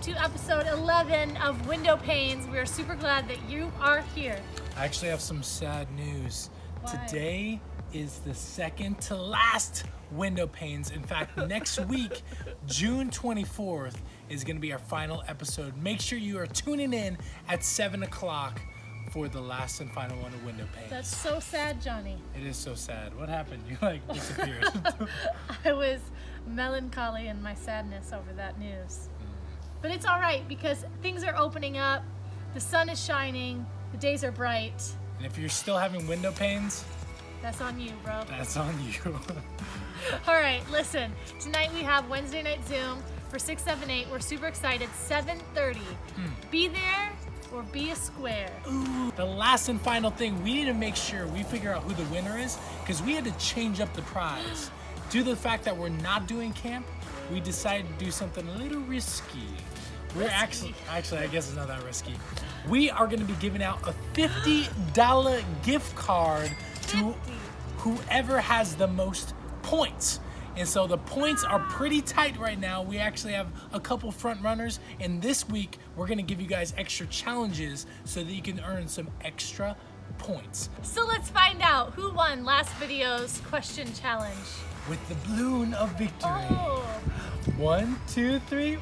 to episode 11 of Window Panes. We are super glad that you are here. I actually have some sad news. Why? Today is the second to last Window Panes. In fact, next week, June 24th, is going to be our final episode. Make sure you are tuning in at 7 o'clock for the last and final one of Window Panes. That's so sad, Johnny. It is so sad. What happened? You disappeared. I was melancholy in my sadness over that news. But it's all right because things are opening up, the sun is shining, the days are bright. And if you're still having window pains, that's on you, bro. That's on you. All right, listen. Tonight we have Wednesday Night Zoom for 6, 7, 8. We're super excited. 7:30. Be there or be a square. Ooh, the last and final thing, we need to make sure we figure out who the winner is because we had to change up the prize. Due to the fact that we're not doing camp, we decided to do something a little risky. We're actually, I guess it's not that risky. We are going to be giving out a $50 gift card to whoever has the most points. And so the points are pretty tight right now. We actually have a couple front runners, and this week we're going to give you guys extra challenges so that you can earn some extra points. So let's find out who won last video's question challenge. With the balloon of victory. Oh. 1, 2, 3.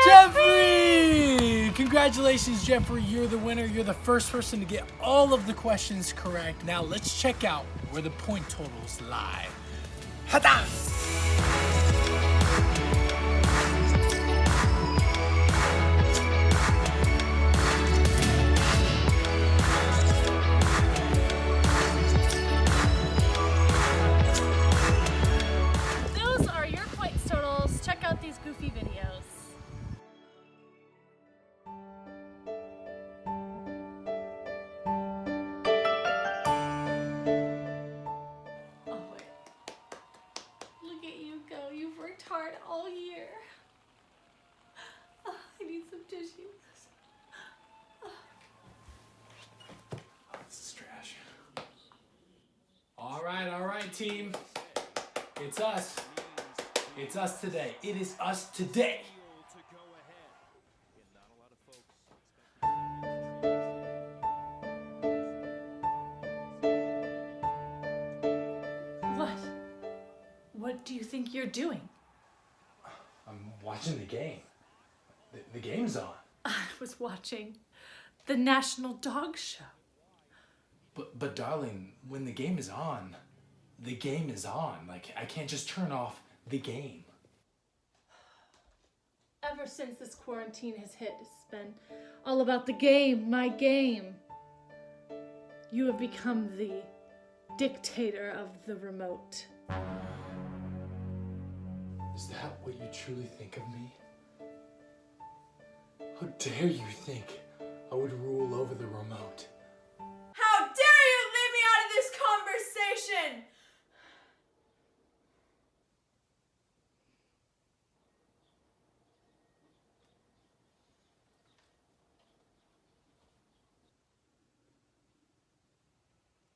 Jeffrey! Congratulations, Jeffrey. You're the winner. You're the first person to get all of the questions correct. Now let's check out where the point totals lie. Hadassah! Those are your points totals. Check out these goofy videos. Hard all year. Oh, I need some tissues. This is trash. All right, team. It's us. It's us today. It is us today. What? What do you think you're doing? I'm watching the game. The game's on. I was watching the National Dog Show. But darling, when the game is on, the game is on. Like, I can't just turn off the game. Ever since this quarantine has hit, it's been all about the game, my game. You have become the dictator of the remote. Is that what you truly think of me? How dare you think I would rule over the remote? How dare you leave me out of this conversation!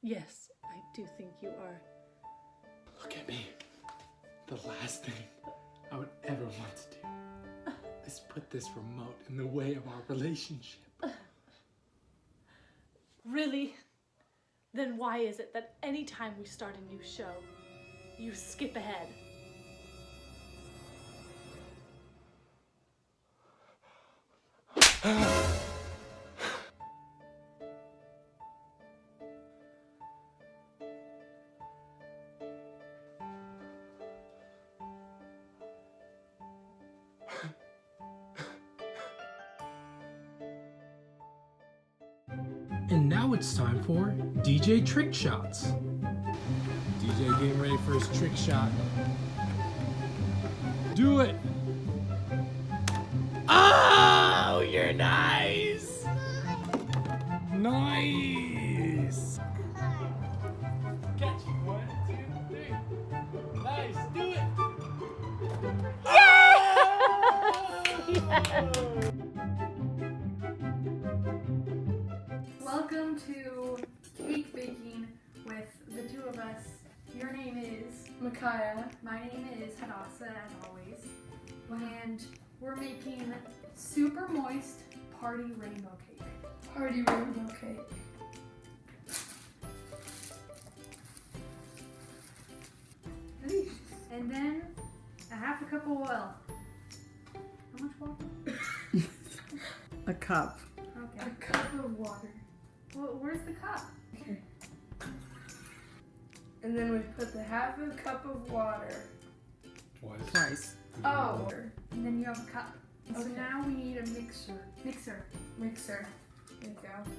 Yes, I do think you are. Look at me. The last thing I would ever want to do is put this remote in the way of our relationship. Really? Then why is it that anytime we start a new show, you skip ahead? And now it's time for DJ Trick Shots. DJ getting ready for his trick shot. Do it! Oh, you're nice! Nice! Catch you. 1, 2, 3. Nice, do it! Welcome to cake baking with the two of us. Your name is Mikiah. My name is Hadassah, as always. And we're making super moist party rainbow cake. Party rainbow cake. And then a half a cup of oil. How much water? A cup. Okay. A cup of water. Well, where's the cup? Okay. And then we put the half a cup of water. Twice. Oh. And then you have a cup. So Okay. now we need a mixer. Mixer. Mixer. There you go.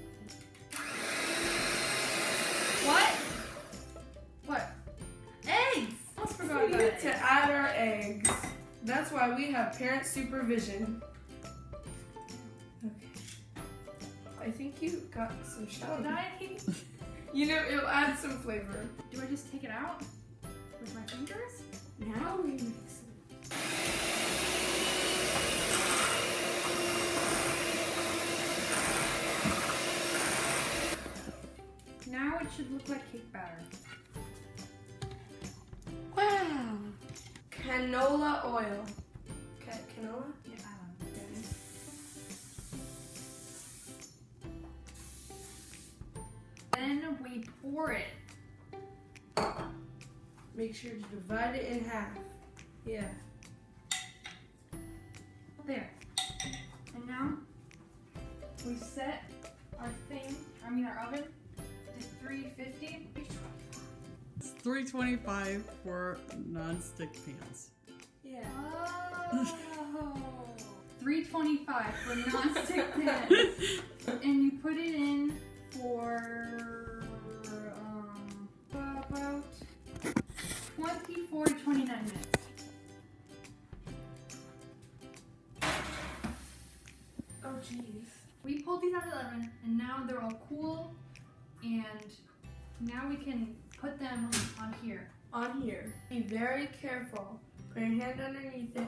What? What? Eggs! Almost forgot We about need eggs. to add our eggs. That's why we have parent supervision. Okay. I think you got some Did shouting. I? You know, it'll add some flavor. Do I just take it out with my fingers? Now we mix it. Now it should look like cake batter. Wow. Canola oil. Canola? Yeah, I don't know. Then we pour it. Make sure to divide it in half. Yeah. There. And now we set our oven to 350. It's $3.25 for non-stick pans. Yeah. Oh. 325 for non-stick pan. And you put it in for about 24 to 29 minutes. Oh, jeez. We pulled these out of the oven, and now they're all cool, and now we can put them on here. On here. Be very careful. Put your hand underneath it,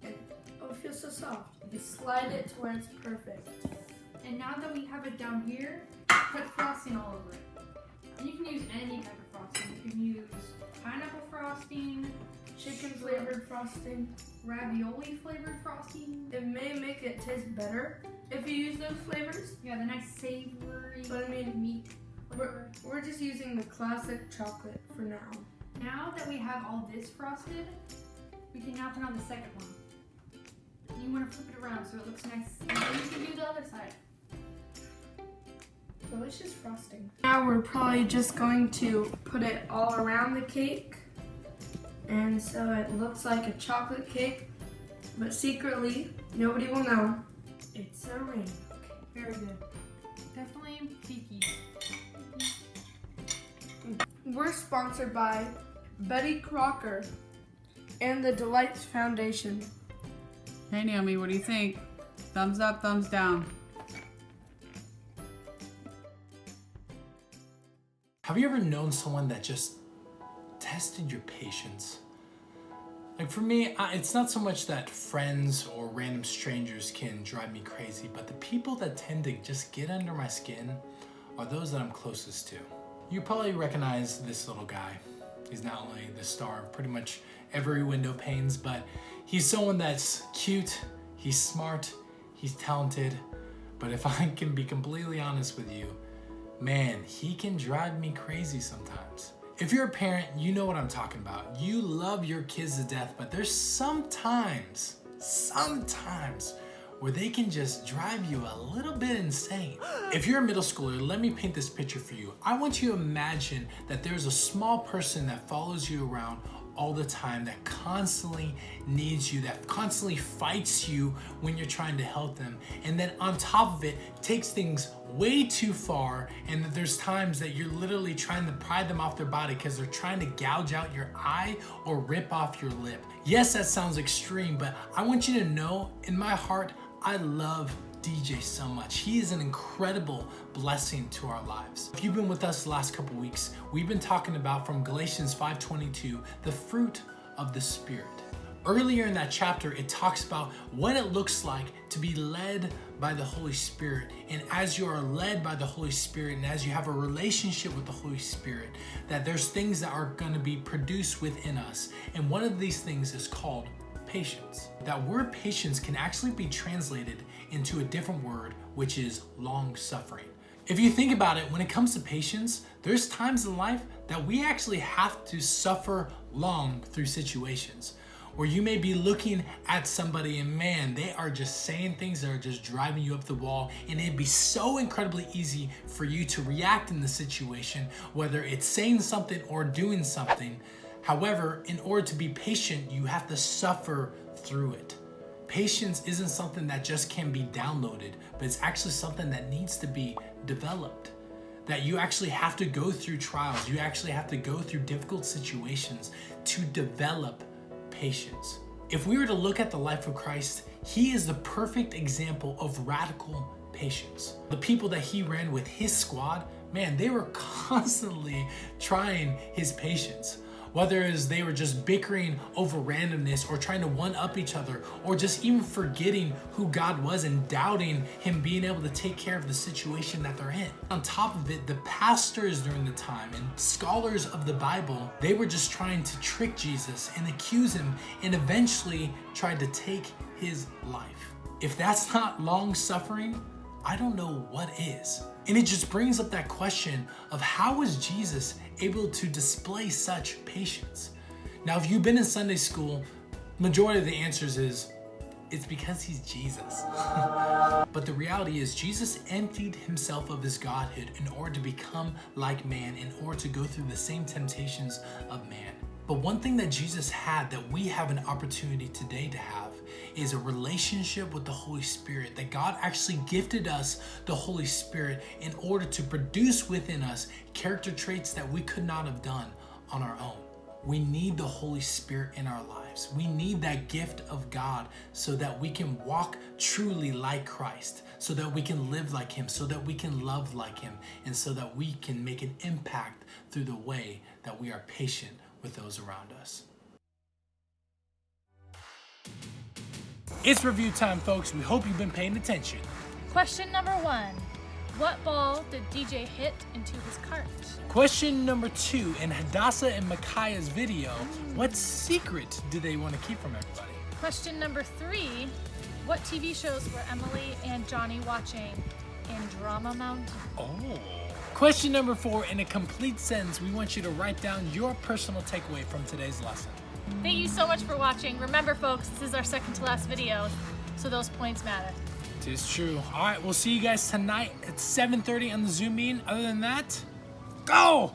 and oh, it feels so soft. You slide it to where it's perfect. And now that we have it down here, put frosting all over it. And you can use any type of frosting. You can use pineapple frosting, Chicken flavored frosting. ravioli flavored frosting. It may make it taste better if you use those flavors. Yeah, the nice savory But I mean, meat flavor. we're just using the classic chocolate for now. Now that we have all this frosted, we can now put on the second one. You want to flip it around so it looks nice. And then you can do the other side. Delicious frosting. Now we're probably just going to put it all around the cake. And so it looks like a chocolate cake, but secretly, nobody will know. It's a rainbow cake. Very good. Definitely peaky. We're sponsored by Betty Crocker and the Delights Foundation. Hey Naomi, what do you think? Thumbs up, thumbs down. Have you ever known someone that just tested your patience? Like for me, it's not so much that friends or random strangers can drive me crazy, but the people that tend to just get under my skin are those that I'm closest to. You probably recognize this little guy. He's not only the star of pretty much every window panes, but he's someone that's cute, he's smart, he's talented, but if I can be completely honest with you, man, he can drive me crazy sometimes. If you're a parent, you know what I'm talking about. You love your kids to death, but there's sometimes where they can just drive you a little bit insane. If you're a middle schooler, let me paint this picture for you. I want you to imagine that there's a small person that follows you around all the time, that constantly needs you, that constantly fights you when you're trying to help them, and then on top of it takes things way too far, and that there's times that you're literally trying to pry them off their body because they're trying to gouge out your eye or rip off your lip. Yes, that sounds extreme, but I want you to know in my heart, I love DJ so much. He is an incredible blessing to our lives. If you've been with us the last couple weeks, we've been talking about from Galatians 5:22, the fruit of the Spirit. Earlier in that chapter, it talks about what it looks like to be led by the Holy Spirit. And as you are led by the Holy Spirit, and as you have a relationship with the Holy Spirit, that there's things that are going to be produced within us. And one of these things is called patience. That word patience can actually be translated into a different word, which is long suffering. If you think about it, when it comes to patience, there's times in life that we actually have to suffer long through situations where you may be looking at somebody and man, they are just saying things that are just driving you up the wall, and it'd be so incredibly easy for you to react in the situation, whether it's saying something or doing something. However, in order to be patient, you have to suffer through it. Patience isn't something that just can be downloaded, but it's actually something that needs to be developed. That you actually have to go through trials, you actually have to go through difficult situations to develop patience. If we were to look at the life of Christ, he is the perfect example of radical patience. The people that he ran with, his squad, man, they were constantly trying his patience. Whether it is they were just bickering over randomness or trying to one-up each other or just even forgetting who God was and doubting him being able to take care of the situation that they're in. On top of it, the pastors during the time and scholars of the Bible, they were just trying to trick Jesus and accuse him and eventually tried to take his life. If that's not long suffering, I don't know what is. And it just brings up that question of how was Jesus able to display such patience? Now, if you've been in Sunday school, majority of the answers is, it's because he's Jesus. But the reality is Jesus emptied himself of his godhood in order to become like man, in order to go through the same temptations of man. But one thing that Jesus had that we have an opportunity today to have is a relationship with the Holy Spirit, that God actually gifted us the Holy Spirit in order to produce within us character traits that we could not have done on our own. We need the Holy Spirit in our lives. We need that gift of God so that we can walk truly like Christ, so that we can live like him, so that we can love like him, and so that we can make an impact through the way that we are patient with those around us. It's review time, folks. We hope you've been paying attention. Question number 1. What ball did DJ hit into his cart? Question number 2. In Hadassah and Mikiah's video, what secret do they want to keep from everybody? Question number 3. What TV shows were Emily and Johnny watching in Drama Mountain? Oh. Question number 4. In a complete sentence, we want you to write down your personal takeaway from today's lesson. Thank you so much for watching. Remember, folks, this is our second to last video, so those points matter. It is true. All right, we'll see you guys tonight at 7:30 on the Zoom meeting. Other than that, go!